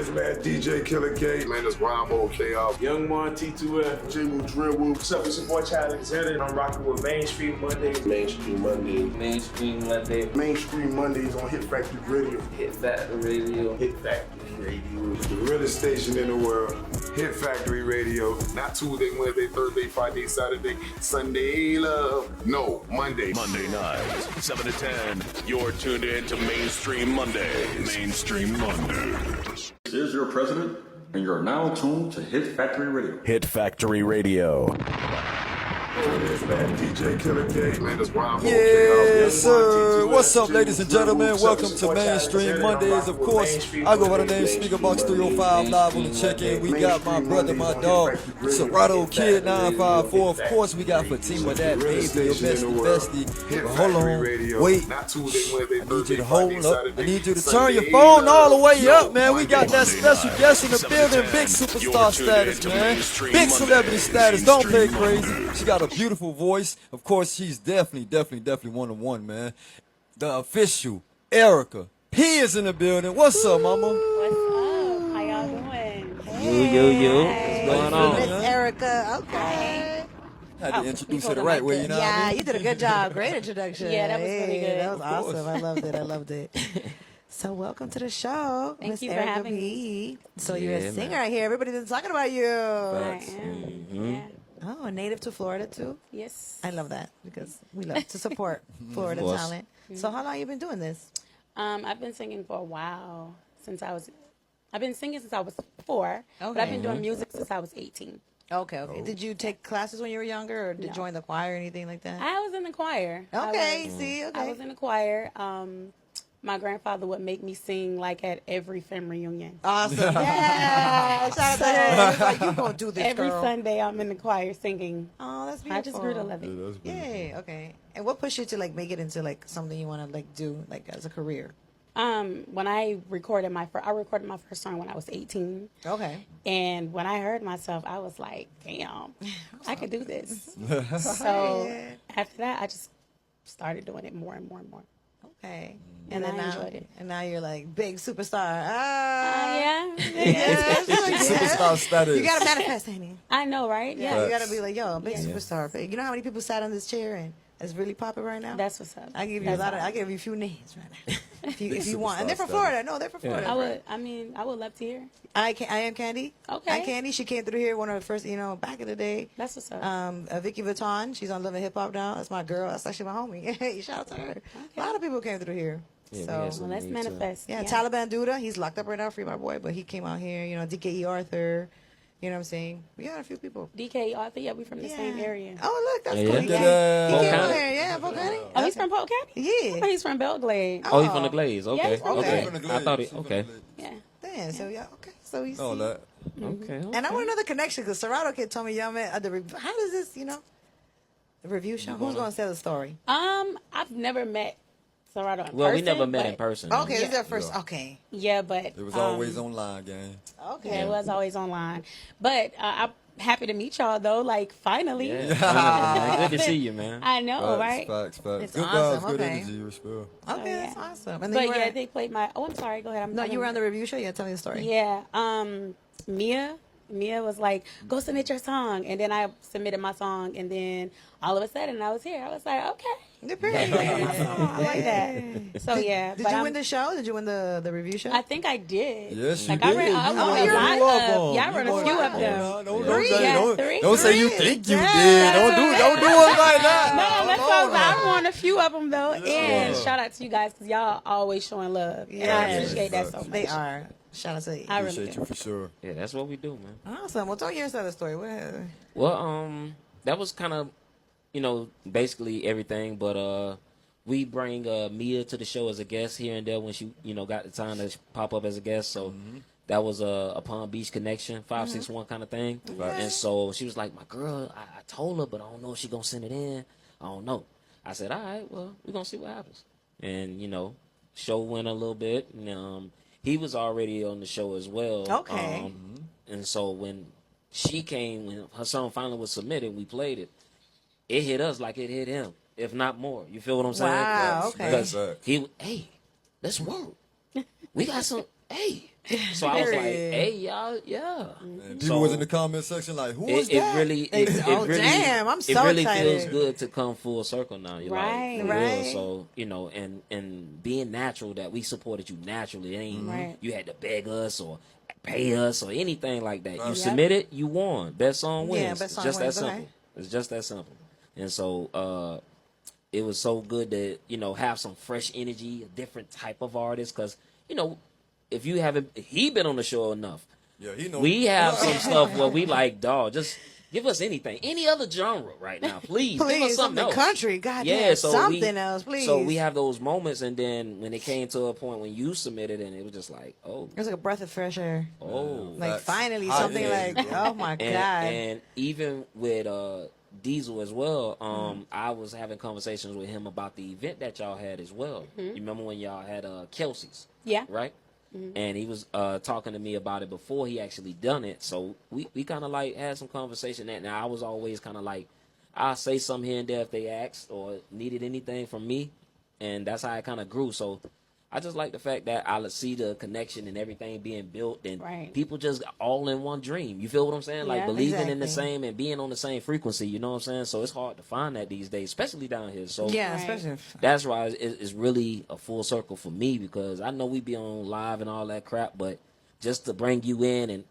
It's man DJ Killer K. Man, it's Ramo K.O. Young Mon T2F. J-Moo Drillwood. What's up? It's your boy Charlie Alexander. I'm rocking with Mainstream Mondays. Mainstream Monday. Mainstream Monday. Mainstream Mondays on Hit Factory Radio. Hit Factory Radio. Hit Factory Radio. The realest station in the world. Hit Factory Radio. Not Tuesday, Wednesday, Thursday, Friday, Saturday, Sunday, love. No, Monday. Monday nights, 7 to 10. You're tuned in to Mainstream Mondays. Mainstream Mondays. This is your president, and you're now tuned to Hit Factory Radio. Hit Factory Radio. It's man DJ Killer K. Man, it's Ramo Yes, sir. What's up, ladies and gentlemen? Welcome to Mainstream Mondays. Of course, I go by the name Speakerbox 305 live on the check-in. We got my brother, my dog, Serato Kid 954. Of course, we got Fatima, that baby, your bestie. But hold on, wait. Not Tuesday, Wednesday, I need Thursday, you to hold Friday, up. Saturday, I need you to turn Sunday, your phone all the way love. up, man. We got that special guest in the building, big superstar status, man. Big celebrity status. Don't play crazy. She got a beautiful voice. Of course, she's definitely one of one, man. The official Erica P is in the building. What's up, mama? What's up? How y'all doing? Yo. What's going on? Miss Erica. Okay. Had to introduce her the right way, you know what I Yeah, mean? you did a good job. Great introduction. Yeah, that was pretty good. That was Of course. awesome. I loved it. So welcome to the show, Thank Miss you for Erica having P. So you're Yeah, a singer man. out here. Everybody's been talking about you. I am. Yeah. Oh, native to Florida too. Yes. I love that because we love to support Florida course. talent. So how long you been doing this? I've been singing for a while I've been singing since I was 4, but I've been doing music since I was 18. Okay. Did you take classes when you were younger, or did you No. join the choir or anything like that? I was in the choir. Okay. I was in the choir. My grandfather would make me sing like at every family reunion. Awesome. Yeah. Shout out to him. He's like, you gonna do this, Every girl. Sunday I'm in the choir singing. Oh, that's beautiful. I just grew to love it. Yay. Okay. And what pushed you to like make it into like something you want to like do like as a career? When I recorded my first song when I was 18. Okay. And when I heard myself, I was like, damn, I could do this. So after that, I just started doing it more and more and more. Okay. And then I now, enjoyed it. And now you're like big superstar. Yeah. Superstar status. You gotta manifest, honey. I know, right? Yeah. You Facts. gotta be like, yo, big Yeah. superstar. You know how many people sat on this chair and it's really popping right now? That's what's up. I give you That's a lot all. I give you a few names right now. if you want. And superstar they're from status. Florida. No, they're from Florida. I would love to hear. I am Candy. Okay. I Candy. She came through here one of the first, back in the day. That's what's up. Vicky Vuitton. She's on Love and Hip Hop now. That's my girl. That's actually my homie. Shout out to her. A lot of people came through here. Yeah, we So had some Well, let's me too. manifest. yeah, Taliban Duda. He's locked up right now. Free my boy, but he came out here. DKE Arthur. You know what I'm saying? We got a few people. DK Arthur, yeah, we from the same area. Oh, look, that's Yeah. cool. Yeah. He Polk came out County? here. Yeah, Polk County. Oh, he's from Polk County? Yeah. Oh, he's from Belglade. Oh, he's from the Glaze. Okay. he's from okay. the I thought it. Okay. Yeah. Damn, so yeah, okay. So he's. Oh, that. Okay. And I want another connection because Serato Kid told me, y'all met at the review. How does this, the review show? Who's going to tell the story? I've never met Serato in Well, we person, never met in but- person. Okay, this is Yeah. their first. Okay. Yeah, but It was always online, gang. Okay. Yeah, it was always online. But I'm happy to meet y'all though. Like finally. Yeah. Man, good to see you, man. I know, right? Facts. It's Good awesome, vibes, good okay. energy, respect. Okay, Oh, yeah. that's awesome. And then But you were, yeah, they played my. Oh, I'm sorry. Go ahead. no, you were on the review show. Yeah, tell me the story. Yeah. Mia was like, go submit your song. And then I submitted my song. And then all of a sudden I was here. I was like, okay. You're pretty. I like that. So yeah. Did but you win the show? Did you win the review show? I think I did. Yes, you like, did. I ran, I You won won a every lot one. of. Yeah, I You ran a won few one. of them. Don't say you think you did. Don't do it like that. No, that's what I was like. I won a few of them though. And shout out to you guys because y'all always showing love. And I Yes. appreciate that so much. They are. Shout out to you. I really Appreciate do. you for sure. Yeah, that's what we do, man. Awesome. Well, tell your side of the story. What? Well, that was kind of, basically everything. But we bring Mia to the show as a guest here and there when she, got the time to pop up as a guest. So that was a Palm Beach connection, 561 kind of thing. And so she was like, my girl, I told her, but I don't know if she gonna send it in. I don't know. I said, all right, well, we're gonna see what happens. And show went a little bit. And, he was already on the show as well. Okay. And so when she came, when her song finally was submitted, we played it. It hit us like it hit him, if not more. You feel what I'm saying? Wow, okay. Because hey, let's work. We got some, hey, So I was like, Period. hey, y'all, yeah. And people was in the comment section like, who is It that? really, Oh, damn, I'm so it really excited. feels good to come full circle now. You're Right. like, for Right. real. So, you know, and being natural, that we supported you naturally. It ain't Right. you had to beg us or pay us or anything like that. You Yep. submitted, you won. Best song wins. Yeah, best It's song just wins, that okay. simple. It's just that simple. And so it was so good to, you know, have some fresh energy, a different type of artist. Because, you know, if you haven't, he been on the show enough. Yeah, he know. We have some stuff where we like, dog, just give us anything, any other genre right now, please. Give us Please, something something else. country. God Yeah, damn, so something else, please. So we have those moments, and then when it came to a point when you submitted, and it was just like, oh, It was like a breath of fresh air. oh, Like Facts. finally Hot something energy, like, bro. oh my God. and even with Diesel as well, I was having conversations with him about the event that y'all had as well. You remember when y'all had Kelsey's? Yeah. Right? And he was talking to me about it before he actually done it. So we kind of like had some conversation. That now I was always kind of like, I'll say something here and there if they asked or needed anything from me, and that's how it kind of grew. So I just like the fact that I see the connection and everything being built, and Right. people just all in one dream. You feel what I'm saying? Like Yeah. believing in the Exactly. same and being on the same frequency. You know what I'm saying? So it's hard to find that these days, especially down here. So Yeah, Right. especially. that's why it's really a full circle for me, because I know we be on live and all that crap, but just to bring you in and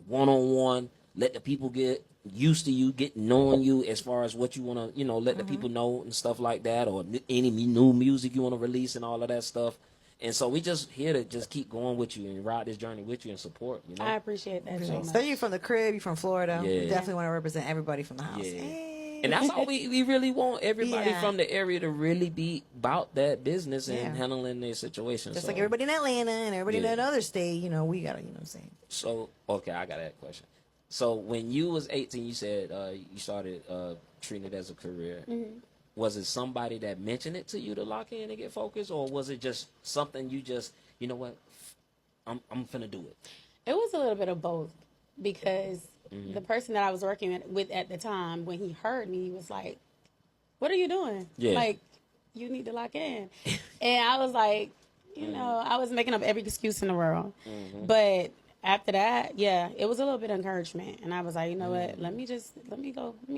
one-on-one, let the people get used to you, get knowing you as far as what you want to, you know, let the people know and stuff like that, or any new music you want to release and all of that stuff. And so we just here to just keep going with you and ride this journey with you and support, you know? I appreciate that so So much. you from the crib, you from Florida. Yeah. You definitely want to represent everybody from the house. Yeah. Hey. And that's all we really want, everybody Yeah. from the area to really be about that business and Yeah. handling their situation. Just So- like everybody in Atlanta and everybody Yeah. in that other state, you know, we got to, you know what I'm saying? So, okay, I got that question. So, when you was 18, you said you started treating it as a career. Was it somebody that mentioned it to you to lock in and get focused, or was it just something you just, you know what, I'm finna do it? It was a little bit of both, because the person that I was working with at the time, when he heard me, he was like, "What are you doing? Yeah. Like, you need to lock in." And I was like, you know, I was making up every excuse in the world. But after that, yeah, it was a little bit of encouragement. And I was like, you know what, let me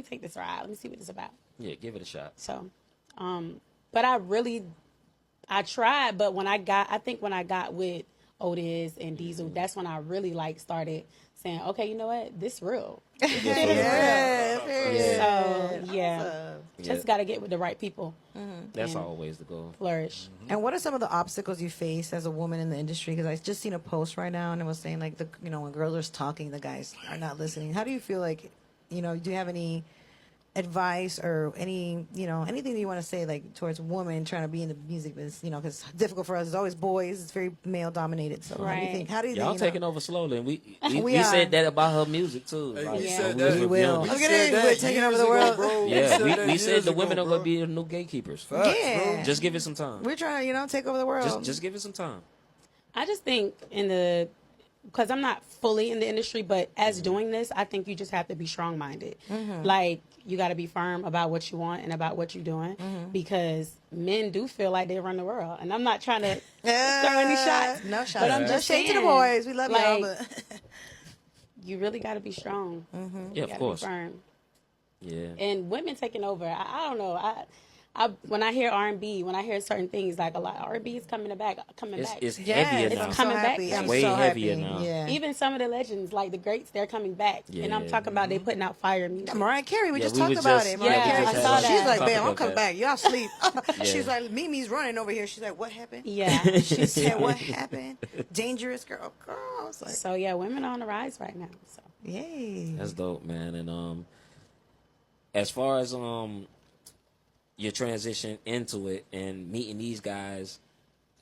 take this ride. Let me see what it's about. Yeah, give it a shot. So, but I tried, but when I got with Otis and Diesel, that's when I really like started saying, okay, you know what, this real. Yeah, period. So yeah, just got to get with the right people. That's and always the goal. flourish. And what are some of the obstacles you face as a woman in the industry? Because I just seen a post right now and it was saying like when girls are talking, the guys are not listening. How do you feel like, do you have any advice or anything that you want to say like towards women trying to be in the music business? Because it's difficult for us. It's always boys. It's very male dominated. So Right. how do you Y'all think? taking over slowly, and we We are. said that about her music too. Hey, Like, we Yeah. said we that. We will. We I'm said kidding. that We're taking over years the ago, world. bro. Yeah, that we said years the ago, women are bro. gonna be the new gatekeepers. Facts, Yeah. bro. Just give it some time. We're trying to take over the world. Just give it some time. I just think because I'm not fully in the industry, but as doing this, I think you just have to be strong-minded. Like, you got to be firm about what you want and about what you're doing, because men do feel like they run the world. And I'm not trying to throw any shots. No shots. But I'm No just shade to the saying, boys. We love y'all, like, but you really got to be strong. Yeah, You of gotta course. Be firm. Yeah. And women taking over. I don't know. I when I hear R&B, when I hear certain things, like a lot R&B is coming back. It's yes, heavier It's now. I'm coming so back. happy. It's I'm way so heavier happy. now. Yeah. Even some of the legends, like the greats, they're coming back. And I'm Yeah. talking about they putting out fire music. Mariah Carey, we Yeah, just we talked was about just- it. Mariah yeah, Carey, I saw she's that. like, Talking "Bam, I'm about coming that. back. Y'all sleep." Yeah. She's like, "Mimi's running over here." She's like, "What happened?" Yeah. She said, "What happened?" Dangerous girl. I was like, So yeah, women are on the rise right now. So "Yay!" That's dope, man. And as far as your transition into it and meeting these guys,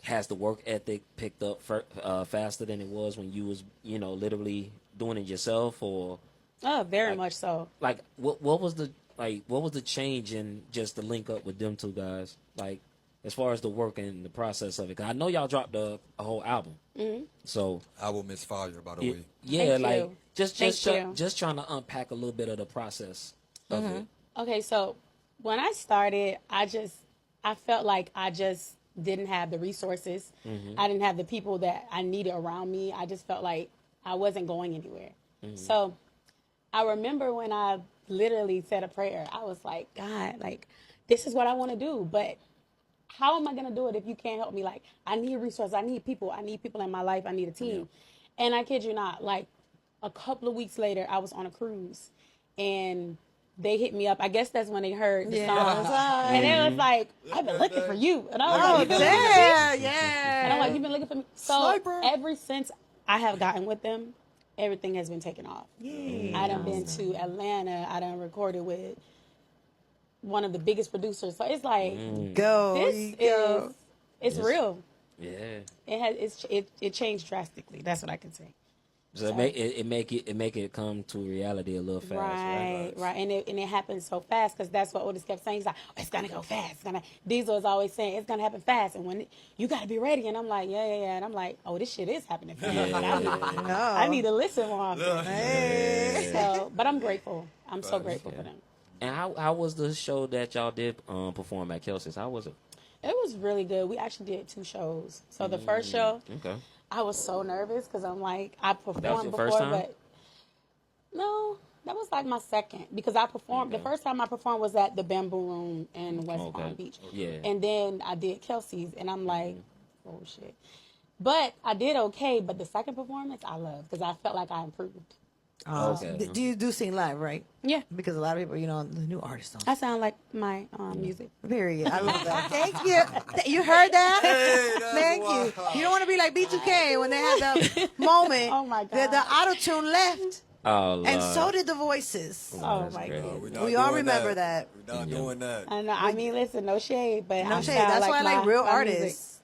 has the work ethic picked up faster than it was when you was literally doing it yourself, or very much so. like what was the change in just the link up with them two guys, like as far as the work and the process of it? 'Cause I know y'all dropped a whole album, so Album is fire, by the way. yeah, Thank like you. just Thank you. just trying to unpack a little bit of the process of it. Okay, so when I started, I felt like I just didn't have the resources. I didn't have the people that I needed around me. I just felt like I wasn't going anywhere. So I remember when I literally said a prayer, I was like, God, like, this is what I want to do, but how am I going to do it if you can't help me? Like, I need resources. I need people in my life. I need a team. And I kid you not, like, a couple of weeks later, I was on a cruise, and they hit me up. I guess that's when they heard the song. And it was like, I've been looking for you. And I was like, you've been looking for me? And I'm like, you've been looking for me? So ever since I have gotten with them, everything has been taken off. I done been to Atlanta. I done recorded with one of the biggest producers. So it's like, it's real. Yeah. It changed drastically. That's what I can say. So it make it come to reality a little fast, right. And it happens so fast because that's what Otis kept saying. He's like, oh, it's gonna go fast. Diesel is always saying it's gonna happen fast, and when you gotta be ready. And I'm like, yeah. And I'm like, oh, this shit is happening fast. I need to listen more often. So, but I'm grateful. I'm so grateful for them. And how was the show that y'all did perform at Kelsey's? How was it? It was really good. We actually did 2 shows. So the first show, I was so nervous because I'm like, I performed before, first time? but no, that was like my second because I performed. The first time I performed was at the Bamboo Room in West Palm Beach. Yeah. And then I did Kelsey's, and I'm like, oh shit. But I did okay. But the second performance, I loved because I felt like I improved. Do you do sing live, right? Yeah. Because a lot of people, the new artists don't. I sound like my music. Period. I love that. Thank you. You heard that? Hey, Thank you. You don't want to be like B2K when they had the moment. Oh my God. The auto-tune left. Oh, Lord. And so did the voices. Oh my God. We all remember that. We're not doing that. I know. I mean, listen, no shade, but No I shade. sound That's why I like my real music. artists.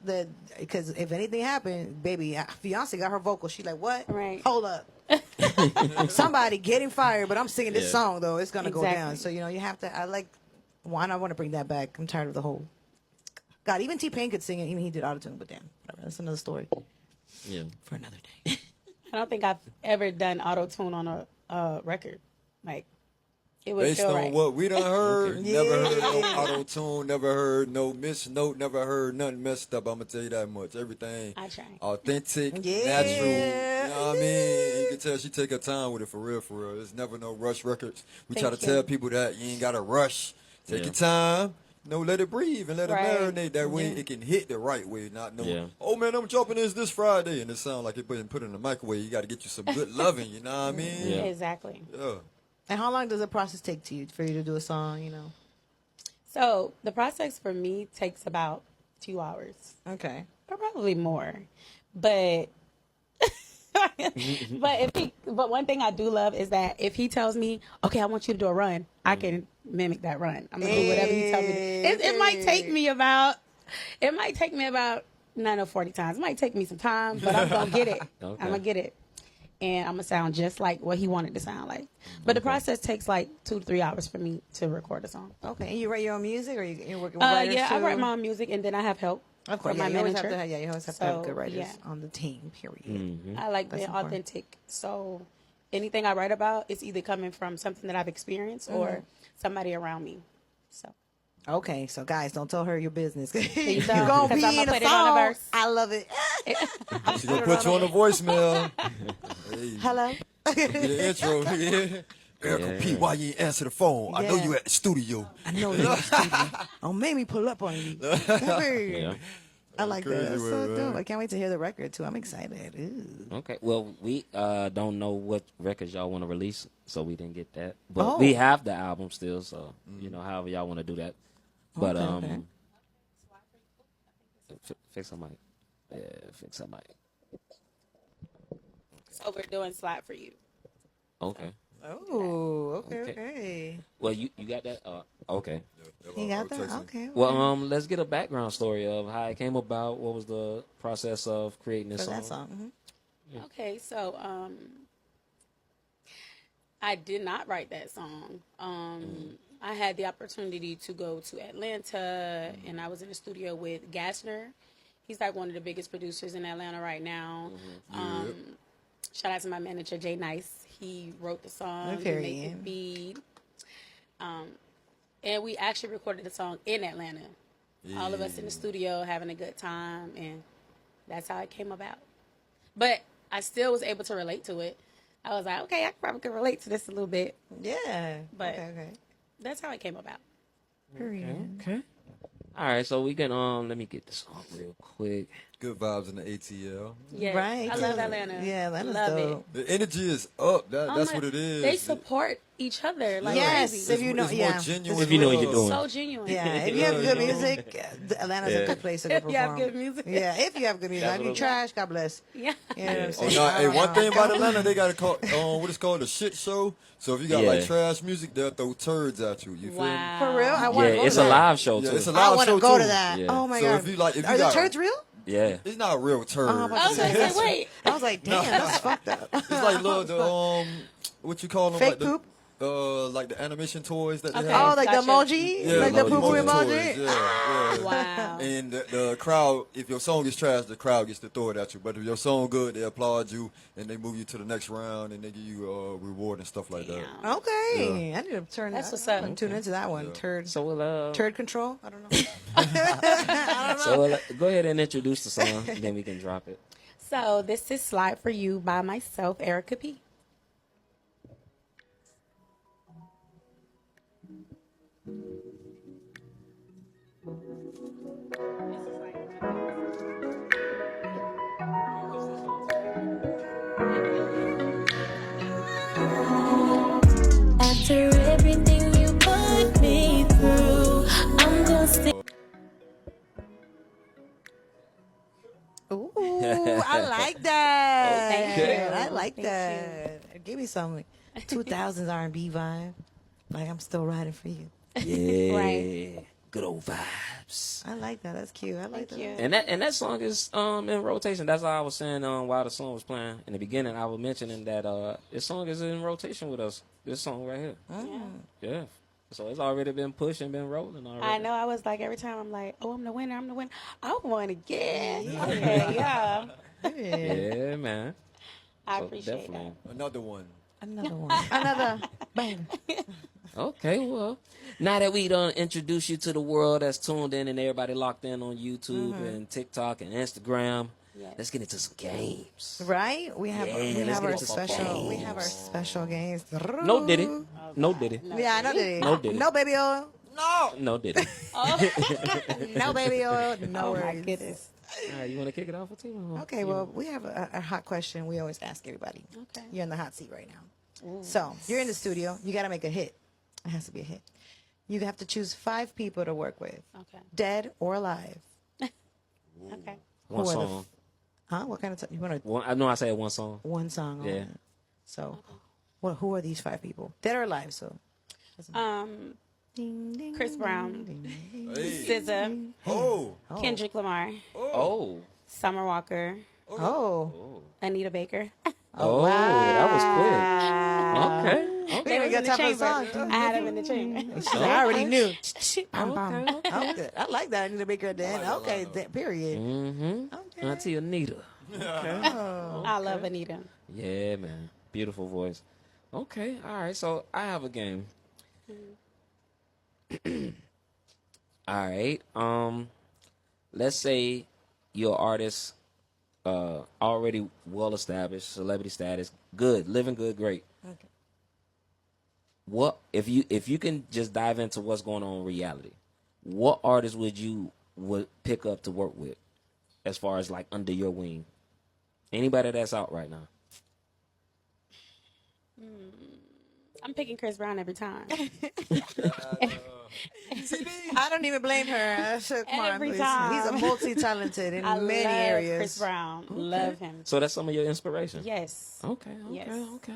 Because if anything happened, baby, Beyonce got her vocal. She's like, what? Right. Hold up. Somebody getting fired, but I'm singing this song, though. It's going to go Exactly. down. So, you have to, why not want to bring that back? I'm tired of the whole. God, even T-Pain could sing it. Even he did autotune, but damn, whatever. That's another story. Yeah. For another day. I don't think I've ever done auto-tune on a record. Like, it would Based feel on right. what we done heard, never heard no auto-tune, never heard no missed note, never heard nothing messed up. I'm going to tell you that much. Everything I try. authentic, natural. You know what I mean? You can tell she take her time with it, for real, for real. There's never no rush records. We try to tell people that you ain't got to rush. Take your time. Let it breathe and let it marinate. That way it can hit the right way. Not oh man, I'm dropping this Friday, and it sounds like it been put in the microwave. You got to get you some good loving. You know what I mean? Yeah. Exactly. Yeah. And how long does the process take for you to do a song, So the process for me takes about 2 hours. Okay. Or probably more. But but one thing I do love is that if he tells me, okay, I want you to do a run, I can mimic that run. I'm gonna do whatever he tells me. It might take me about 9 or 40 times. It might take me some time, but I'm gonna get it. I'm gonna get it. And I'm gonna sound just like what he wanted to sound like. But the process takes like 2 to 3 hours for me to record a song. Okay. And you write your own music, or you're working with writers Yeah, too? I write my own music, and then I have help. Of course, from my you always manager. you always have to have good writers on the team. Period. I like being authentic. So anything I write about is either coming from something that I've experienced or somebody around me. So. Okay, so guys, don't tell her your business. Please You're don't, gonna 'cause be I'ma in a put it on a song. verse. I love it. She's going to put you on the voicemail. Hey. Hello. The intro. Yeah. Erica P, why you ain't answer the phone? I know you at the studio. I know you're in the studio. Don't make me pull up on you. Yeah. I like that. Crazy That's word, so man. dope. I can't wait to hear the record too. I'm excited. Ooh. Okay. Well, we don't know what records y'all want to release, so we didn't get that. But we have the album still, so however y'all want to do that. But fix a mic. Yeah, fix a mic. So we're doing Slide for You. Okay. Oh, okay. Well, you got that? Okay. You got that? Okay. Well, let's get a background story of how it came about. What was the process of creating this For song? that song. Yeah. Okay, so I did not write that song. I had the opportunity to go to Atlanta, and I was in the studio with Gassner. He's like one of the biggest producers in Atlanta right now. Shout out to my manager, Jay Nice. He wrote the song, he made the beat. And we actually recorded the song in Atlanta. All of us in the studio having a good time, and that's how it came about. But I still was able to relate to it. I was like, okay, I probably could relate to this a little bit. Yeah. But okay. that's how it came about. Okay. All right, so we can let me get this on real quick. Good vibes in the ATL. Yeah, Right. I love Atlanta. Yeah, Atlanta's love dope. it. The energy is up. That's Oh what my- it is. They support each other like Yes, crazy. if you know, it's yeah. more genuine. If you know what you're love. doing. So genuine. Yeah, if you have good music, Atlanta's a good place to go If perform. you have good music. Yeah, if you have good music. If you trash, God bless. Yeah. You know what I'm Oh, saying? no, I hey, don't one know. thing about Atlanta, they got to call what is called a shit show. So if you got like Yeah. trash music, they'll throw turds at you. You feel me? Wow. For real? I Yeah, want to go it's to a that. live show Yeah, too. it's a I live want show to go too. to that. Yeah. Oh my So God. if you like, if Are you the got, turds real? Yeah. it's not real turds. I was going to say, wait. I was like, damn, that's fucked up. It's like little what you call them? Fake like the, poop? Like the animation toys that they Okay. have. Oh, like Gotcha. the emoji? Yeah, like the like poo poo emoji emoji? toys, yeah. Wow. And the crowd, if your song is trash, the crowd gets to throw it at you. But if your song good, they applaud you and they move you to the next round and they give you a reward and stuff like that. Damn. Okay. I need to turn That's what's I'm up. gonna tune into that one. Turd. So we'll Turd control? I don't know. so we'll, go ahead and introduce the song, and then we can drop it. So this is Slide for You by myself, Erica P. After everything you put me through, I'm gonna stay. Ooh, I like that. Thank you. I like Thank that. Give me some like 2000s R&B vibe. Like I'm still riding for you. Yeah. Right. Good old vibes. I like that. That's cute. I like Thank you. And that song is in rotation. That's all I was saying while the song was playing. In the beginning, I was mentioning that this song is in rotation with us. This song right here. Yeah. So it's already been pushed and been rolling already. I know. I was like, every time I'm like, oh, I'm the winner. I won again. Okay, yeah. Yeah, man. I So appreciate definitely. Another one. Another one. Another. Bang. Okay, well, now that we done introduce you to the world that's tuned in and everybody locked in on YouTube and TikTok and Instagram, Yes. let's get into some games. Right? We have Yeah, we let's have get our into some special games. games. No Diddy. No Diddy. Yeah, I know Diddy. No Diddy. No baby oil. No. No Diddy. No baby oil. No Oh, my worries. goodness. All right, you want to kick it off with Tima? Okay, well, we have a hot question we always ask everybody. Okay. You're in the hot seat right now. So, you're in the studio. You got to make a hit. It has to be a hit. You have to choose 5 people to work with, Okay. dead or alive. Okay. One Who are the song. Huh? What kind of you want to One, I know I said one song. one song? Yeah. Only. So, who are these 5 people? Dead or alive? So, ding, ding, Chris Brown, ding, ding. Hey. SZN, Oh. Kendrick Lamar, Oh. Summer Walker, Oh. Anita Baker. Oh, that was quick. Okay. We didn't was get in the time for a chamber. song. I had him in the chamber. I already knew. Okay. Okay. I like that. I need to make her dance. Okay, period. Mm-hmm. Okay. Auntie Anita. I love Anita. Yeah, man. Beautiful voice. Okay. All right. So I have a game. All right. Let's say you're an artist, already well established, celebrity status, good, living good, great. Okay. What if you can just dive into what's going on in reality? What artist would pick up to work with, as far as like under your wing? Anybody that's out right now. I'm picking Chris Brown every time. I don't even blame her. Come on, Every please. time. He's a multi-talented in I many love areas. Chris Brown. Love him. So that's some of your inspiration. Yes. Okay. Yes. Okay.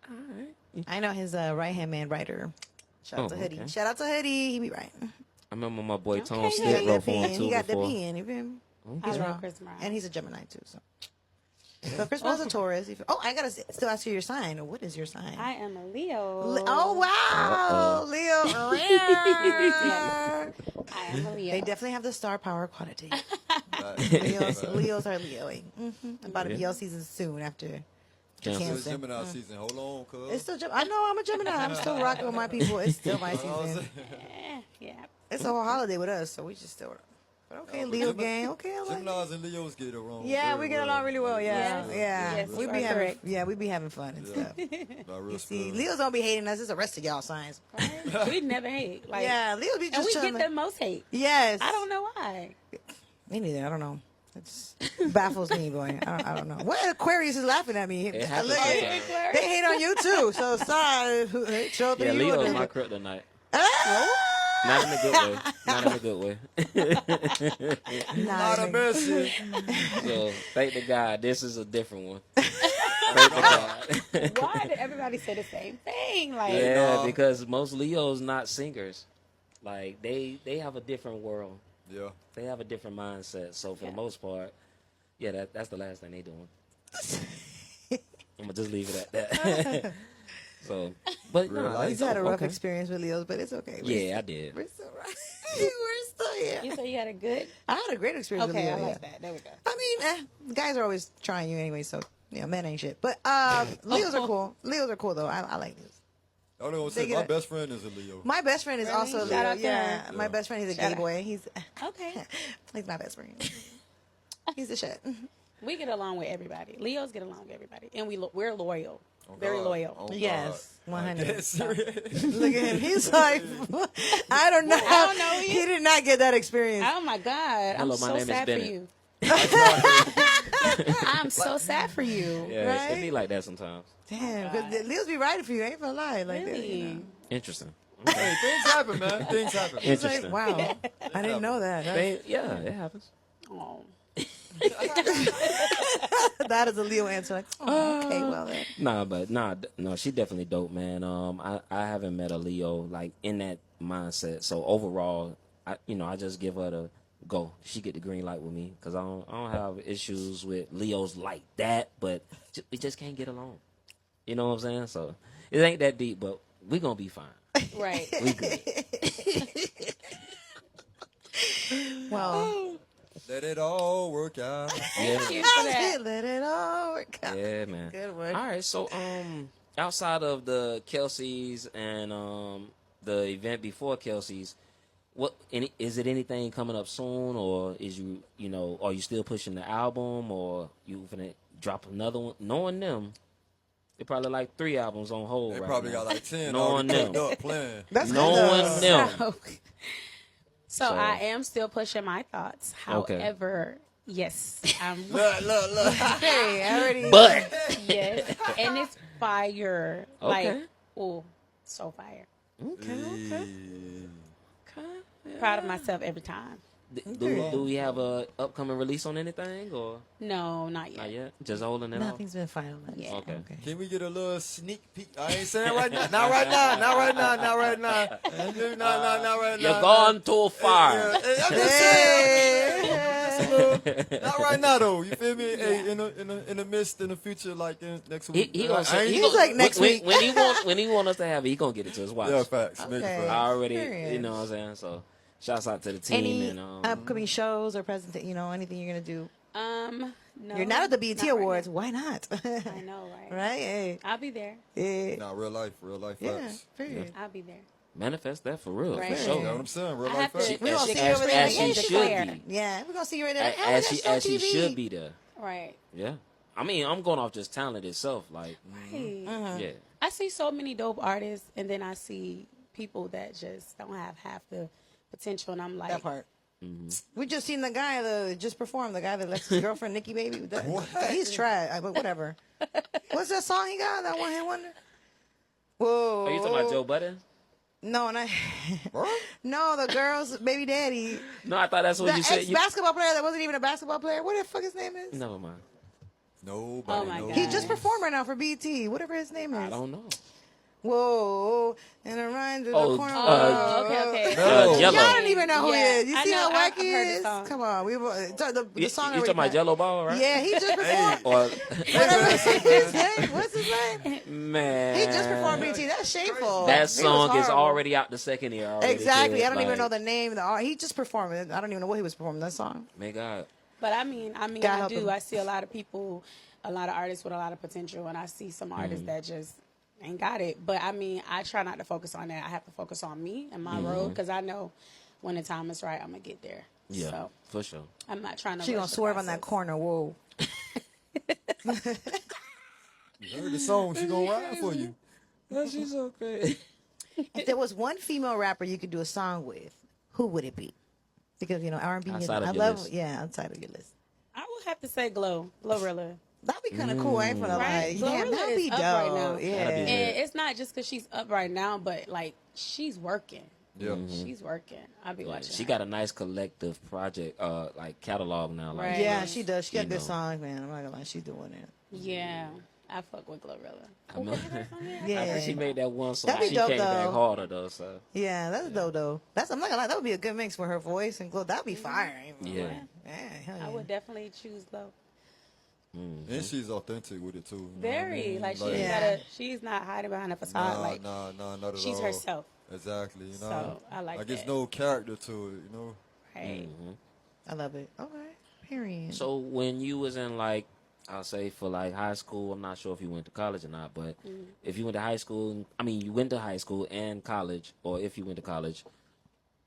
All right. I know his right-hand man writer. Shout out to Hoodie. okay. Shout out to Hoodie. He be right. I remember my boy Tone Okay. He Stitt got wrote the for him pen. too He got the before. pen. You feel me? I He's love wrong. Chris Brown. And he's a Gemini too. So. But Chris Brown's a Taurus. I gotta still ask you your sign. What is your sign? I am a Leo. Oh wow, Leo. I am a Leo. They definitely have the star power quality. Right. Leos are Leoing. About to be your season soon after Cancel. It's Gemini season. Hold on, cuz. It's still I know I'm a Gemini. I'm still rocking with my people. It's still my season. Yeah. It's a whole holiday with us, so we just still. But okay, Leo gang. Okay, I like it. Geminis and Leos get along. Yeah, very we get well. along really well. Yeah, Yes. yeah. Yes, we you be are having, correct. we be having fun and stuff. Not real See, spell. Leos don't be hating us. It's the rest of y'all signs. Right? We never hate. Like, Yeah, Leos be just and we chilling. get the most hate. Yes. I don't know why. Me neither. I don't know. It baffles me, boy. I don't know. What Aquarius is laughing at me? It happens Look, sometimes. they hate on you too. So sorry. Show up Yeah, to you. Leo's and- my kryptonite. Ah! Not in a good way. Not in a good way. Not a message. So thank the God, this is a different one. Thank the God. Why did everybody say the same thing? Like, Yeah, because most Leos not singers. Like they have a different world. Yeah. They have a different mindset. So for the most part, yeah, that's the last thing they doing. I'm gonna just leave it at that. So, but Real no, life. He's had a rough okay. experience with Leos, but it's okay. Yeah, I did. We're still right. We're still here. you said you had a good. I had a great experience Okay, with I Leo. like Yeah. that. There we go. I mean, guys are always trying you anyway, so men ain't shit. But Leos are cool. Leos are cool though. I like Leos. I don't know what to They say. My get best friend is a Leo. My best friend is Really? also a Shout Leo. out to Yeah, her. my best friend. He's a Shout gay out. boy. He's Okay. he's my best friend. He's the shit. We get along with everybody. Leos get along with everybody, and we're loyal. Oh, Very God. loyal. Oh, God. Yes, 100. That's serious. Look at him. He's like, I don't know. I don't know He you. did not get that experience. Oh my God! Hello, I'm my so name is sad for Bennett. you. I'm so sad for you. Yeah, Right? it be like that sometimes. Damn, because Leos be riding for you. I ain't gonna lie. Like that, Really? you know. Interesting. Hey, things happen, man. Things happen. It's Interesting. like, wow, I didn't know that. Yeah, it happens. Oh. That is a Leo answer. Like, oh, okay, well then. No, she definitely dope, man. I haven't met a Leo like in that mindset. So overall, I just give her the go. She get the green light with me because I don't have issues with Leos like that, but we just can't get along. You know what I'm saying? So it ain't that deep, but we gonna be fine. Right. We good. Well, Let it all work out. Thank you for that. let it all work out. Yeah, man. Good word. All right, so outside of the Kelsey's and the event before Kelsey's, is it anything coming up soon, or is are you still pushing the album, or you gonna drop another one? Knowing them, they probably like 3 albums on hold. They right probably now. got like 10 Knowing already them, cooked up playing. That's knowing them. So I am still pushing my thoughts. Okay. However, yes, I'm Look. Hey, I already. But yes, and it's fire. Okay. Like, oh, so fire. okay. Proud of myself every time. Do we have a upcoming release on anything, or No, not yet. not yet? Just holding it off. Nothing's been finalized. Yeah. Okay. Can we get a little sneak peek? I ain't saying right now. Not right now. Not right now. Not right now. Not right now. You're gone too far. Yeah, I'm just saying. Just a little- Not right now though. You feel me? Hey, in the midst, in the future, like next week. He gonna say, He's like next week. when he want us to have it, he gonna get it to us. Watch. Yeah, facts. Major Okay. facts. I already, Period. you know what I'm saying. So, shouts out to the team Any and upcoming shows or anything you're gonna do? No. You're not at the BET not right Awards. Why not? now. I know, right? Right? Hey. I'll be there. Yeah. Nah, real life Yeah. facts. Period. I'll be there. manifest that for real, Right. for You know sure. what I'm saying? Real I life have facts. to. We gonna As see she- you over there. as she should be. Yeah, we're gonna see you right there. As she should be there. Right. Yeah. I mean, I'm going off just talent itself. Like, Right. yeah. I see so many dope artists, and then I see people that just don't have half the potential, and I'm like, That part. We just seen the guy that just performed. The guy that left his girlfriend Nikki Baby. He's trash, but whatever. What's that song he got? That one hit wonder. Whoa. Are you talking about Joe Budden? No, not. No, the girl's baby daddy. No, I thought that's what The you said. ex-basketball player that wasn't even a basketball player. What the fuck his name is? Never mind. Nobody Oh my knows. God. He just performed right now for BT. Whatever his name is. I don't know. Whoa, and it rhymes with Oh, the corner. oh, okay. No. Jello. Y'all don't even know who Yeah, he is. You I see know, how I've wacky he heard the is? song. Come on, the You song. talking already about passed. Jello Ball, right? Yeah, he just performed. Or Whatever his name. What's his name? man, He just performed BT. That's shameful. He That was song is horrible. already out the second year. Already, Exactly. kid. I don't even Like, know the name. He just performed it. I don't even know what he was performing. That song. My God. But I mean, God I help do. him. I see a lot of people, a lot of artists with a lot of potential, and I see some artists that just ain't got it. But I mean, I try not to focus on that. I have to focus on me and my road because I know when the time is right, I'm gonna get there. Yeah, So for sure. I'm not trying to. She rush gonna the swerve on that process. corner. Whoa. You heard the song. She gonna ride for you. She's okay. If there was one female rapper you could do a song with, who would it be? Because R&B, Outside of I your love, list. yeah, outside of your list. I would have to say Glorilla. That'd be kind of cool. I ain't gonna Right. lie. Damn, Glorilla that'd be is dope. up right now. Yeah. That'd be And it's not just because she's up right now, but like she's working. Yeah. She's working. I'll be watching. She her. got a nice collective project, like catalog now. Like, Right. Yeah, she does. She got You good know. songs, man. I'm not gonna lie. She's doing it. Yeah, I fuck with Glorilla. I remember, Yeah. after she made that one song, That'd be she dope, came back though. harder though. So Yeah, that's dope though. I'm not gonna lie. That would be a good mix with her voice and glow. That'd be fire. yeah, Hell yeah. I would definitely choose Glow. And she's authentic with it too. You know what I Very mean? like Yeah. she's not hiding behind a facade. Nah, like nah, not at all. she's herself. Exactly. You know. So I like it's that. no character to it. You know. Right. I love it. Okay. Period. So when you was in like, I'll say for like high school, I'm not sure if you went to college or not, but if you went to high school, I mean you went to high school and college, or if you went to college,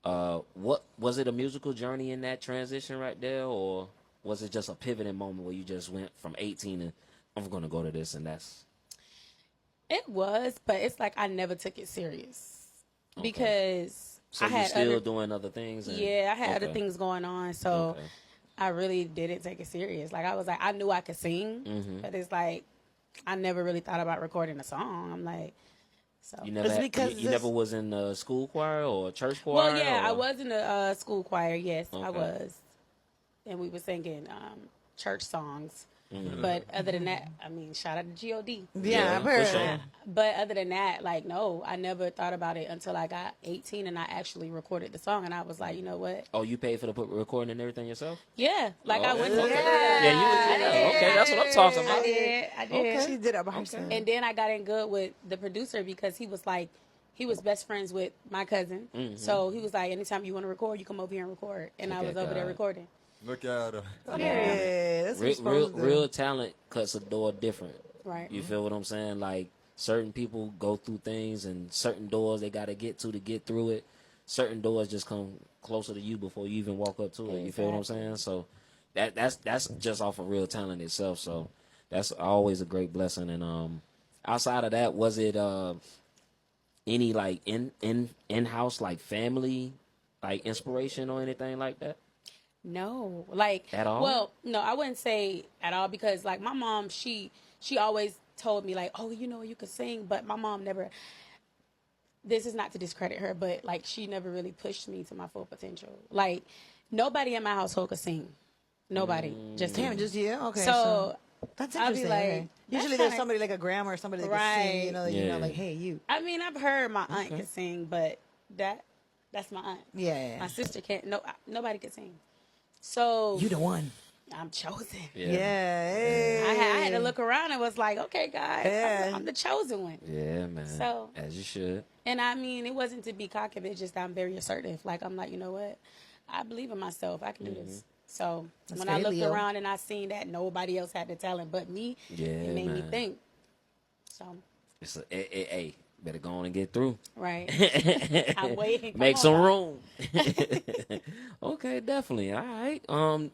what was it a musical journey in that transition right there, or was it just a pivoting moment where you just went from 18 and I'm gonna go to this and that's It was, but it's like I never took it serious because so I you had still other, doing other things? And, yeah, I had other okay. things going on, so Okay. I really didn't take it serious. Like I was like, I knew I could sing, but it's like I never really thought about recording a song. I'm like, so You never It's had, because you never was in a school choir or a church choir? well, yeah, or? I was in the school choir. Yes, I Okay. was, and we were singing church songs. Mm-hmm. But other than that, I mean, shout out to God. yeah, I've for heard. sure. But other than that, like, no, I never thought about it until I got 18 and I actually recorded the song. And I was like, you know what? Oh, you paid for the recording and everything yourself? Yeah. Like, I went to Okay. the Yeah, okay, that's what I'm talking I about. did. She did it by herself. And then I got in good with the producer because he was like, he was best friends with my cousin. So he was like, anytime you want to record, you come over here and record. And I Look was at over there God. recording. Look at her. Yeah, that's what you're supposed to do. Real talent cuts a door different. Right. You feel what I'm saying? Like certain people go through things and certain doors they got to get through it. Certain doors just come closer to you before you even walk up to it. You feel what I'm saying? So that's just off of real talent itself. So that's always a great blessing. And outside of that, was it any like in-house like family like inspiration or anything like that? No, like At all? Well, no, I wouldn't say at all because like my mom, she always told me like, oh, you could sing, but my mom never. This is not to discredit her, but like she never really pushed me to my full potential. Like nobody in my household could sing, nobody, just Damn, him. just yeah. Okay, So that's I'll be interesting. like, okay. that's Usually there's kinda- somebody like a grandma or somebody that can Right. sing. That you know, Yeah. like hey, you. I mean, I've heard my aunt can sing, but that's my aunt. Yeah. My sister can't. No, nobody can sing. So You the one. I'm chosen. Yeah. Hey. I had to look around and was like, okay, guys, Yeah. I'm the chosen one. Yeah, man. So- as you should. And I mean, it wasn't to be cocky, but it's just I'm very assertive. Like, I'm like, you know what? I believe in myself. I can do this. So That's when I very looked Leo. around and I seen that nobody else had the talent but me, Yeah, it made me man. think. So, It's a better go on and get through. right. I'm waiting. Come Make on, some guys. room. Okay, definitely. All right.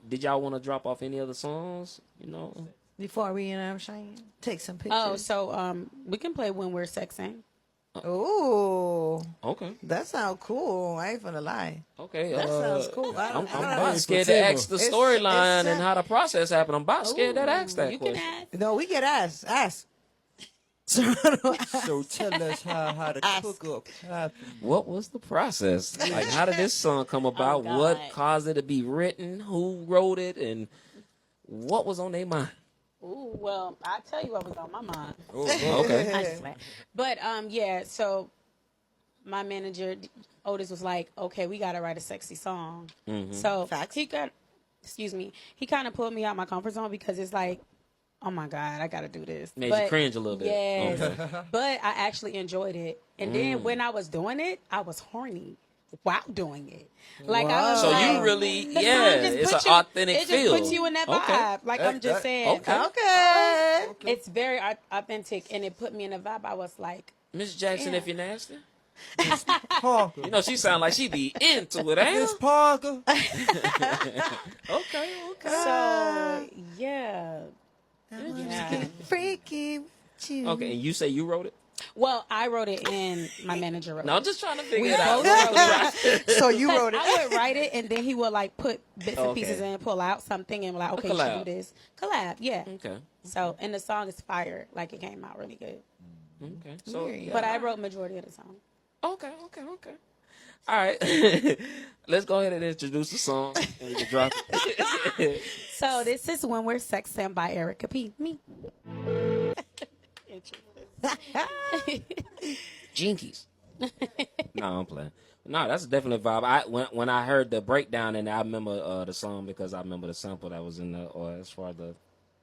Did y'all want to drop off any other songs? You know. Before we Shane, take some pictures. Oh, so we can play When We're Sexing. Ooh, Okay. that sounds cool. I ain't gonna lie. Okay. That sounds cool. I'm I don't about know. scared to ask the It's- storyline it's- and how the process happened. I'm about scared to ask that You can question. ask. No, we get asked. So tell us how to cook up coffee. What was the process? Like, how did this song come about? God. What caused it to be written? Who wrote it? And what was on their mind? Ooh, well, I'll tell you what was on my mind. Okay. I just laughed. But yeah, so my manager Otis was like, "Okay, we got to write a sexy song." So Facts. he kind of pulled me out my comfort zone because it's like, oh my God, I got to do this. Made you cringe a little bit. Yes, Okay. but I actually enjoyed it. And then when I was doing it, I was horny. while doing it. Like I was So like, you really, the yeah, song just it's put an authentic It feel. just puts you in that vibe. Okay. Like I'm just saying. Okay. It's very authentic, and it put me in a vibe. I was like, Miss Jackson, Yeah. if you're nasty. Parker. You know, she sound like she be into it, ain't Miss Parker. Okay. so yeah. Yeah. Freaky with you. Okay, and you say you wrote it? Well, I wrote it and my manager wrote No, it. I'm just trying to figure We it out. both wrote it. So you 'Cause wrote it. I would write it, and then he would like put bits and Okay. pieces in, pull out something, and like, okay, you collab. should do this. Collab, yeah. Okay. So, and the song is fire. Like, it came out really good. Okay. So, yeah. But I wrote majority of the song. Okay. All right. Let's go ahead and introduce the song and we can drop it. So this is When We're Sexing by Erica P. Me. Jinkies. No, I'm playing. No, that's definitely a vibe. When I heard the breakdown and I remember the song because I remember the sample that was in the, or as far as the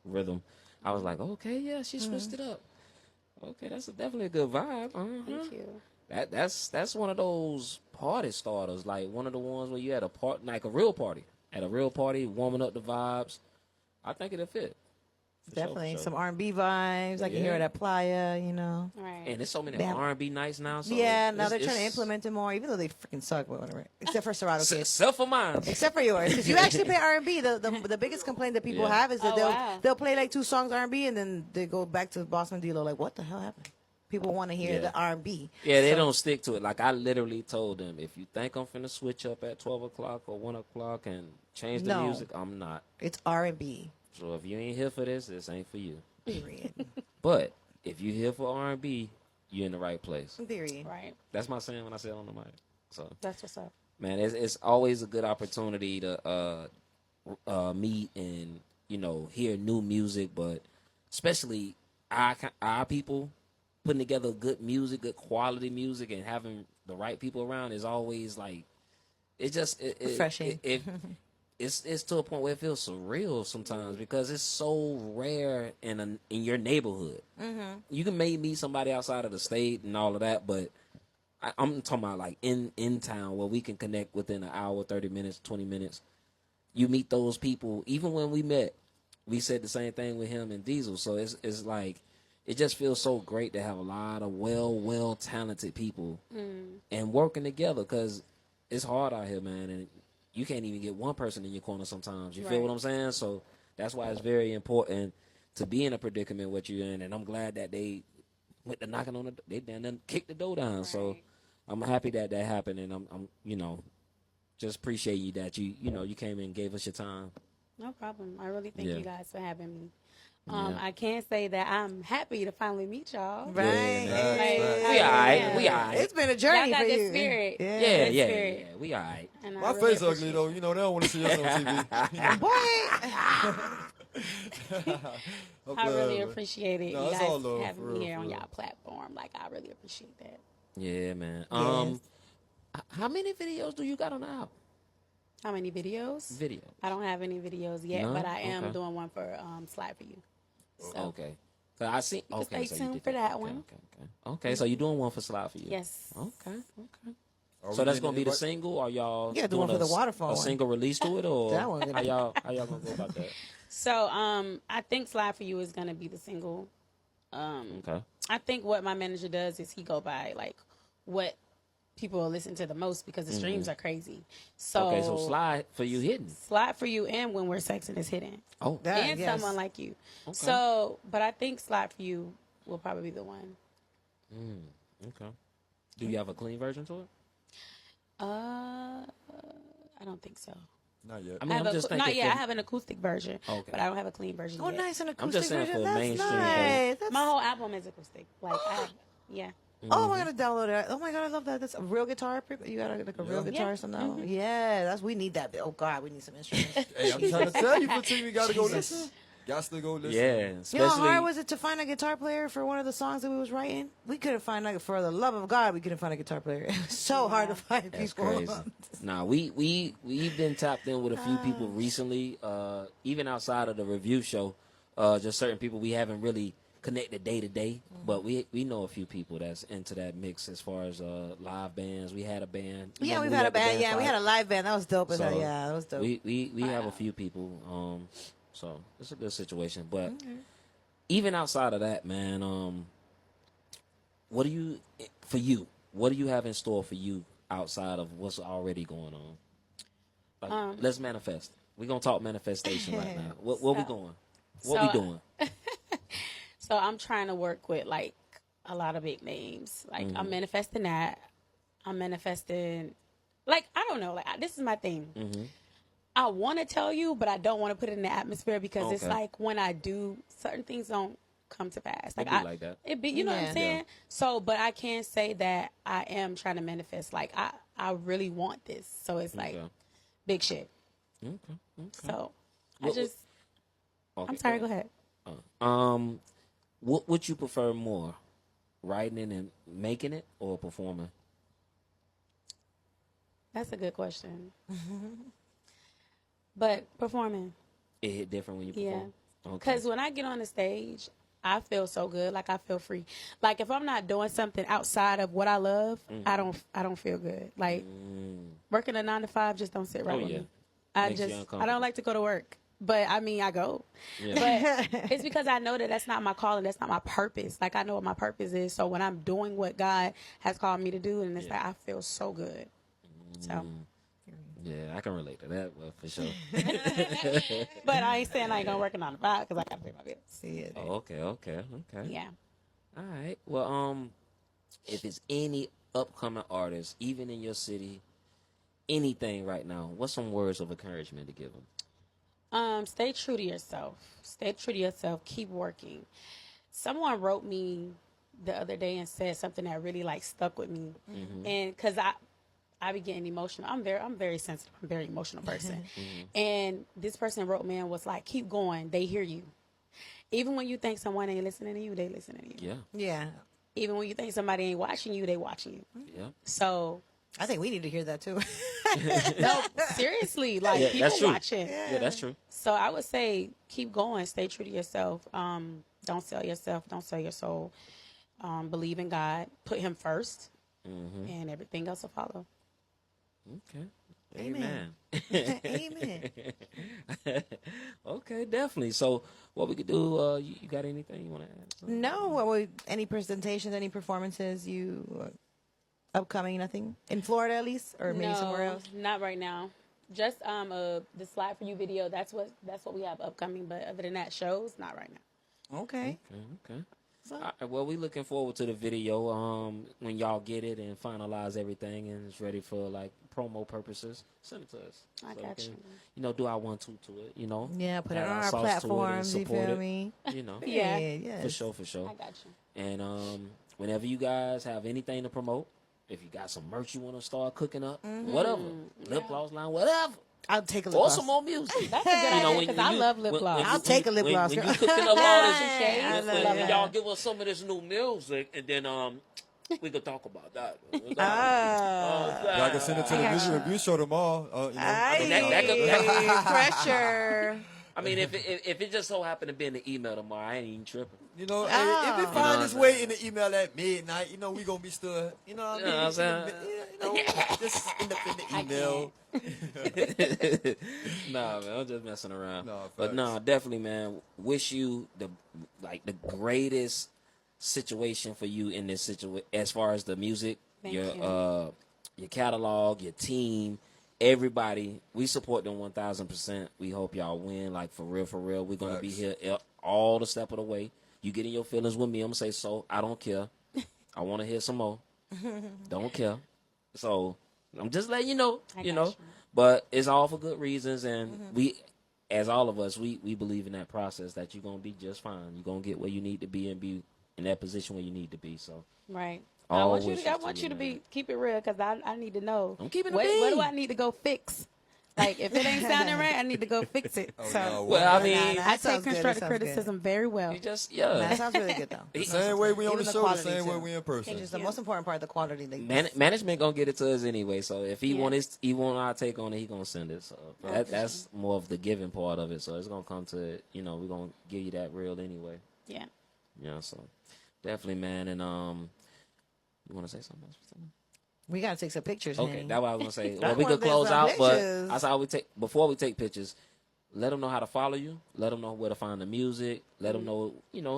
rhythm, I was like, okay, yeah, she switched it up. Okay, that's definitely a good vibe. Thank you. That's one of those party starters, like one of the ones where you had a part, like a real party, at a real party, warming up the vibes. I think it'll fit. For Definitely sure. some R&B vibes. I can hear it at Playa, you know. Right. And there's so many Damn. R&B nights now. So Yeah, now it's- they're trying to it's- implement it more, even though they freaking suck, but whatever. Except for Serato Kid. Except for mine. Except for yours, because you actually play R&B. The biggest complaint that people Yeah. have is that Oh, wow. they'll play like 2 songs R&B and then they go back to Boston D'Lo like, what the hell happened? People want to hear Yeah. the R&B. Yeah, they So- don't stick to it. Like I literally told them, if you think I'm finna switch up at 12 o'clock or 1 o'clock and change the No. music, I'm not. It's R&B. So if you ain't here for this ain't for you. Period. But if you here for R&B, you're in the right place. Period. Right. That's my saying when I say it on the mic. So That's what's up. man, it's always a good opportunity to meet and hear new music, but especially our people putting together good music, good quality music, and having the right people around is always like Refreshing. It's to a point where it feels surreal sometimes because it's so rare in your neighborhood. Mm-hmm. You can maybe meet somebody outside of the state and all of that, but I'm talking about like in town where we can connect within an hour, 30 minutes, 20 minutes. You meet those people. Even when we met, we said the same thing with him and Diesel. So it's like it just feels so great to have a lot of well talented people and working together because it's hard out here, man, and you can't even get one person in your corner sometimes. You feel what I'm saying? So that's why it's very important to be in a predicament what you're in. And I'm glad that they went to knocking on they done kicked the door down. Right. So I'm happy that happened, and I'm just appreciate you that you came in and gave us your time. No problem. I really thank Yeah. you guys for having me. Yeah. I can say that I'm happy to finally meet y'all. Right. Yeah, Like, We all right. yeah. We all right. It's been a journey Y'all got for the you. spirit. Yeah. Yeah. We all right. And I My really face ugly appreciate though. You know they don't want to see us on TV. Boy. I really appreciate it. No, you it's guys all love, having for me real, here for on real. y'all platform. Like, I really appreciate that. Yeah, man. Yes. How many videos do you got on the album? How many videos? Video. I don't have any videos yet, None? but I am Okay. doing one for Slide For You. So, Okay. So I see. can Okay, stay so you tuned did for that Okay, one. Okay. So you're doing one for Slide For You. yes. Okay. Are So we that's getting gonna be the anybody- single, or y'all? Yeah, the one doing for the waterfall A one. single release to it, or That one gonna how y'all gonna go about that? So, I think Slide For You is going to be the single. Okay. I think what my manager does is he go by, like, what people will listen to the most because the streams are crazy. So, Mm-hmm. Okay, so Slide For You hidden. Slide For You and When We're Sexing is hidden. Oh, That- And yes. Someone Like You. So, but I think Slide For You will probably be the one. okay. Do you have a clean version to it? I don't think so. Not yet. I mean, I'm just thinking. Not yet. I for- have an acoustic version, Okay. but I don't have a clean version Oh, yet. nice and acoustic I'm just saying version. for That's mainstream, nice. That's, My whole album is acoustic. Like, I have, yeah. oh, I gotta download that. Oh my god, I love that. That's a real guitar. You got like a real guitar or something. Mm-hmm. Yeah, we need that. Oh god, we need some instruments. Hey, I'm trying to tell you, Fatima, you gotta go listen. Got to go listen. Yeah, You know especially. how hard was it to find a guitar player for one of the songs that we was writing? We couldn't find, like, for the love of God, we couldn't find a guitar player. It was so hard to find That's people. crazy. Nah, we've been tapped in with a few people recently, even outside of the review show. Just certain people we haven't really connected day to day, but we know a few people that's into that mix as far as live bands. We had a band. Yeah, Remember we've we had a the band. Yeah, we fight? had a live band. That was dope as hell. So, Yeah, that was dope. We have a few people. So it's a good situation. But even outside of that, man, what do you have in store for you outside of what's already going on? Like, let's manifest. We're gonna talk manifestation right now. Where we going? What we doing? So I'm trying to work with like a lot of big names. Like I'm manifesting that. I'm manifesting, like, I don't know. Like, this is my thing. I want to tell you, but I don't want to put it in the atmosphere because it's like when I do, certain things don't come to pass. Like, like that. It be, you know what I'm saying? So, but I can say that I am trying to manifest. Like, I really want this. So it's like big shit. So I'm sorry. Go ahead. What would you prefer more, writing it and making it, or performing? That's a good question. But performing. It hit different when you perform. Yeah. Because when I get on the stage, I feel so good. Like, I feel free. Like, if I'm not doing something outside of what I love, I don't feel good. Like, working a 9 to 5 just don't sit right with me. I don't like to go to work. But I mean, I go. Yeah. But it's because I know that that's not my calling. That's not my purpose. Like, I know what my purpose is. So when I'm doing what God has called me to do, and it's like, I feel so good. So. Yeah, I can relate to that, well, for sure. But I ain't saying I ain't gonna work a 9 to 5 because I gotta pay my bills. See it. Okay. Yeah. All right. Well, if it's any upcoming artists, even in your city, anything right now, what's some words of encouragement to give them? Stay true to yourself. Stay true to yourself. Keep working. Someone wrote me the other day and said something that really like stuck with me, and because I be getting emotional. I'm very sensitive. I'm a very emotional person, and this person wrote me and was like, "Keep going. They hear you. Even when you think someone ain't listening to you, they listening to you. Yeah. Even when you think somebody ain't watching you, they watching you. Yeah. So." I think we need to hear that too. No, seriously, like people that's true. watching. Yeah, that's true. So I would say keep going, stay true to yourself. Don't sell yourself, don't sell your soul. Believe in God, put Him first, and everything else will follow. Okay. Amen. Amen. Okay, definitely. So what we could do? You got anything you want to add? No. Any presentations? Any performances? Upcoming, nothing in Florida at least, or maybe somewhere else. Not right now. Just the Slide For You video. That's what we have upcoming. But other than that, shows not right now. Okay. All right, well, we looking forward to the video. When y'all get it and finalize everything and it's ready for like promo purposes, send it to us. I got you. You know, do our 1-2 to it. You know. Yeah, put it add on our sauce to it and platforms. You support feel it, me? You know. Yeah. Yes. For sure. I got you. And whenever you guys have anything to promote, if you got some merch you want to start cooking up, whatever, lip gloss line, whatever. I'll take a lip Or gloss. some more music. That's a good idea because I love lip gloss. I'll take a lip gloss. When you cooking up all this, I love when it. y'all give us some of this new music, and then we could talk about that. Y'all can send it to the music review show tomorrow. Pressure. I mean, if it just so happened to be in the email tomorrow, I ain't even tripping. You know, if it find its way in the email at midnight, you know, we gonna be still, you know what I mean? Just end up in the email. Nah, man, I'm just messing around. No, but facts. no, definitely, man. Wish you the greatest situation for you in this situation as far as the music, your catalog, your team, everybody. We support them 1,000%. We hope y'all win, like for real. We're gonna be here all the step of the way. You get in your feelings with me, I'm gonna say so. I don't care. I want to hear some more. Don't care. So I'm just letting you know, But it's all for good reasons, and we, as all of us, we believe in that process that you're gonna be just fine. You're gonna get where you need to be and be in that position where you need to be. So Right. All I want wishes you to to you, be keep it real because I need to know. I'm keeping it what bean. do I need to go fix? Like if it ain't sounding right, I need to go fix it. Well, I mean, I take constructive criticism very well. You just That sounds really good though. The same way we on the Even the show, the quality, same way too. we in person. Just the most important part, the quality. management gonna get it to us anyway. So if he want our take on it, he gonna send it. So that's more of the giving part of it. So it's gonna come to we're gonna give you that real anyway. Yeah. Yeah, so definitely, man. And you want to say something else? We gotta take some pictures. Okay, Henny. that's what I was gonna say. Well, I we wanna could take close some out, pictures. but that's how we take. Before we take pictures, let them know how to follow you. Let them know where to find the music. Let them know,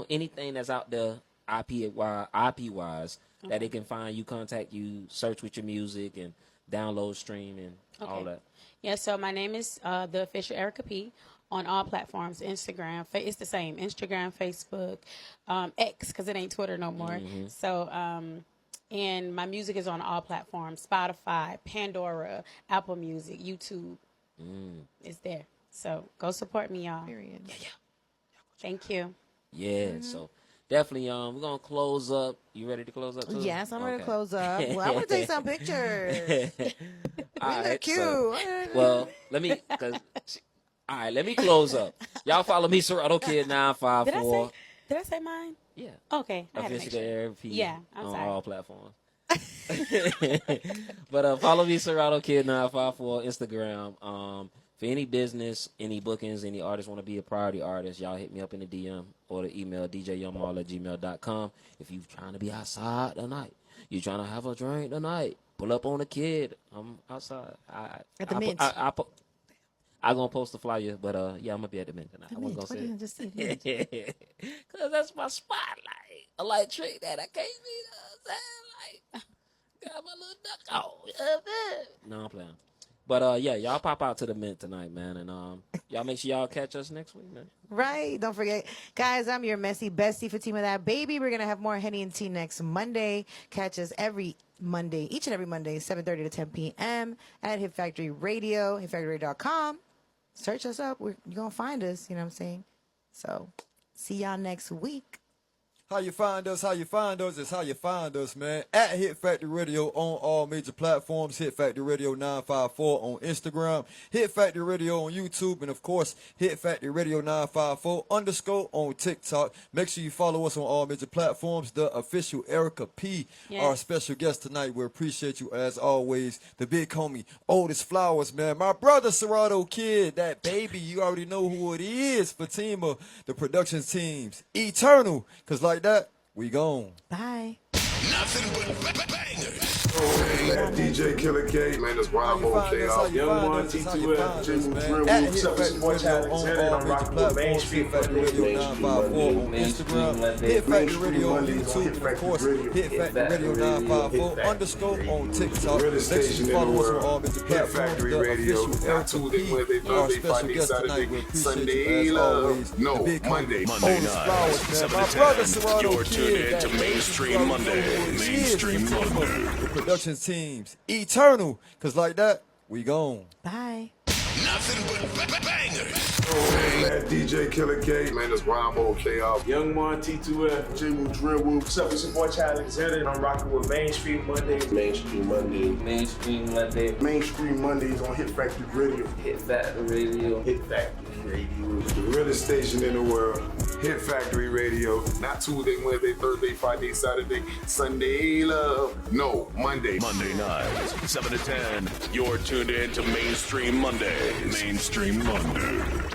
anything that's out there IP wise that they can find you, contact you, search with your music, and download, stream, and all that. Yeah. So my name is the official Erica P on all platforms. Instagram, it's the same. Instagram, Facebook, X, because it ain't Twitter no more. So. And my music is on all platforms: Spotify, Pandora, Apple Music, YouTube. It's there. So go support me, y'all. Period. Yeah. Thank you. Yeah. So definitely, we're gonna close up. You ready to close up too? Yes, I'm ready Okay. to close up. Well, I want to take some pictures. All They're right, cute. so- well, let me close up. Y'all follow me, Serato Kid 954. Did I say mine? Yeah. Okay. I had to make Official sure. Eric P. Yeah, I'm on sorry. all platforms. But follow me, Serato Kid 954 Instagram. For any business, any bookings, any artists want to be a priority artist, y'all hit me up in the DM or the email djyoungmall@gmail.com. If you trying to be outside tonight, you trying to have a drink tonight, pull up on a kid. I'm outside. At the Mint. I'm going to post the flyer, but yeah, I'm going to be at the Mint tonight. I wasn't What going did I to just say? say because that's my spotlight. I like trick that. I can't be, like, got my little duck on. No, I'm playing. But yeah, y'all pop out to the Mint tonight, man, and y'all make sure y'all catch us next week, man. Right. Don't forget, guys, I'm your messy bestie, Fatima That Baby. We're going to have more Henny and Tea next Monday. Catch us every Monday, each and every Monday, 7:30 to 10 p.m. at Hit Factory Radio, hitfactory.com. Search us up. You're going to find us, you know what I'm saying? So, see y'all next week. How you find us? How you find us is how you find us, man. At Hit Factory Radio on all major platforms. Hit Factory Radio 954 on Instagram. Hit Factory Radio on YouTube. And, of course, Hit Factory Radio 954 _ on TikTok. Make sure you follow us on all major platforms. The official Erica P, our special guest tonight. We appreciate you, as always. The big homie, Otis Flowers, man. My brother, Serato Kid, that baby. You already know who it is. Fatima, the production teams. Eternal. Because, like that, we gone. Bye. Nothing but bangers. Man, DJ Killer K, man, that's why I'm okay. Young One, T2F, Jimmy Drill, what's up? This is boy Chad Alexander, and I'm rocking with Main Street Monday. Radio 954 on Instagram. Hit Factory Radio on YouTube. And of course, Hit Factory Radio 954 _ on TikTok. Make sure you follow us on all major platforms. Factory The Radio, official not Erica Tuesday, P, Wednesday, our Thursday, special Friday, guest tonight. Saturday, We appreciate Sunday you, as love. always. No, The big Monday. homie, Monday Otis night, Flowers, man. 7 My to brother, 10. Serato You're tuned Kid, in that to baby. Mainstream You already Monday. know who it is. Mainstream Fatima, Monday. the production teams. Eternal. Because like that, we gone. Bye. Nothing but bangers. Man, DJ Killer K, man, that's why I'm okay. Young One, T2F, Jimmy Drill, what's up? This is boy Chad Alexander, and I'm rocking with Main Street Monday. Mainstream Monday. Mainstream Monday. Mainstream Mondays on Hit Factory Radio. Hit Factory Radio. Hit Factory Radio. The realest station in the world, Hit Factory Radio. Not Tuesday, Wednesday, Thursday, Friday, Saturday, Sunday love. No, Monday. Monday nights, 7 to 10. You're tuned in to Mainstream Monday. Mainstream Monday.